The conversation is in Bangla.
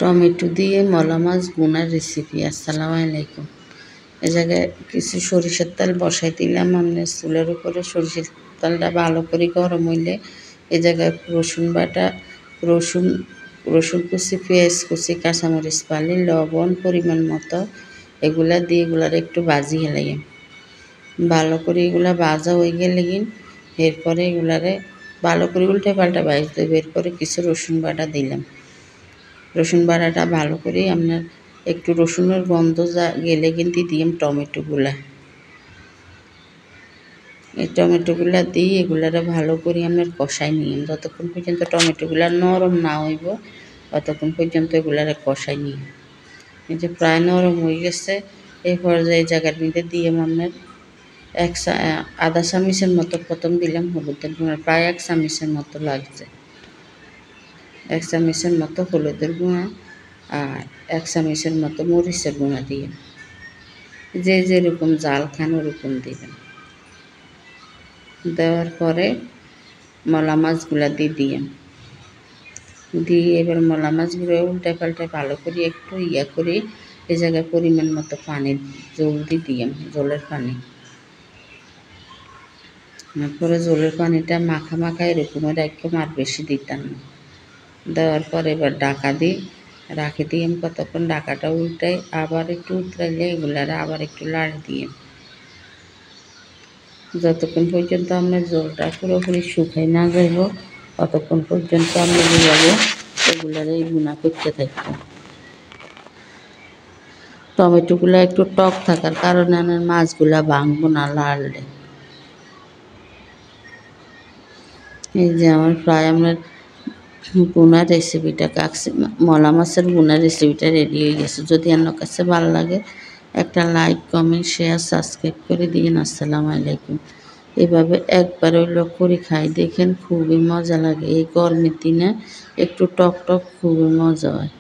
টমেটো দিয়ে মলা মাছ ভুনার রেসিপি। আসসালামু আলাইকুম। এ জায়গায় কিছু সরিষার তেল বসাই দিলাম আমরা চুলের উপরে। সরিষার তেলটা ভালো করে গরম হইলে এ জায়গায় রসুন বাটা, রসুন কুচি, পেঁয়াজ কুচি, কাঁচামরিচ পালি, লবণ পরিমাণ মতো এগুলা দিয়ে এগুলার একটু ভাজি হেলাইম। ভালো করে এগুলা ভাজা হয়ে গেলে এরপরে এগুলারে ভালো করে উল্টে পাল্টা ভাজ দেবো। এরপরে কিছু রসুন বাটা দিলাম। রসুন বাটাটা ভালো করে আপনার একটু রসুনের গন্ধ গেলে কিন্তু দিলাম টমেটোগুলা। এই টমেটোগুলা দিয়ে এগুলারে ভালো করে আপনার কষাই নিয়ে যতক্ষণ পর্যন্ত টমেটোগুলা নরম না হইব ততক্ষণ পর্যন্ত এগুলারে কষাই নিয়ে। এই যে প্রায় নরম হয়ে গেছে, এই পর্যায়ে জায়গার মধ্যে দিয়ে আপনার আধা চামচের মতো প্রথম দিলাম হলুদের গুঁড়া, প্রায় 1 চামচের মতো লাগছে। 1 চামচের মতো হলুদের গুঁড়া আর 1 চামচের মতো মরিচের গুঁড়া দিয়ে, যে যেরকম জাল খান ওরকম দিবেন। দেওয়ার পরে মলা মাছগুলা দিয়ে এবার মলা মাছগুলো উল্টে পাল্টে ভালো করে একটু করে এই জায়গায় পরিমাণ মতো পানি জল দিয়ে জলের পানি। তারপরে জলের পানিটা মাখা মাখা এরকম একদম আর বেশি দিতাম না। দেওয়ার পর এবার ঢাকা দিয়ে রাখি দিয়ে কতক্ষণ ঢাকাটা উল্টাই, আবার একটু উতরাইলে এগুলারে আবার একটু লাড় দিয়ে যতক্ষণ পর্যন্ত আমরা জলটা পুরোপুরি শুকাই না যাইব ততক্ষণ পর্যন্ত আমরা এগুলারে গুঁড়া করতে থাকবো। টমেটোগুলো একটু টক থাকার কারণে মাছগুলা ভাঙবো না লাড়লে। এই যে আমার প্রায় আমরা ভুনার রেসিপিটা মলা মাছের ভুনার রেসিপিটা রেডি হয়ে গেছে। যদি আপনার কাছে ভালো লাগে একটা লাইক, কমেন্ট, শেয়ার, সাবস্ক্রাইব করে দিন। আসসালামু আলাইকুম। এভাবে একবার হইলো করে খাই দেখেন, খুবই মজা লাগে। এই গরমের দিনে একটু টক টক খুবই মজা হয়।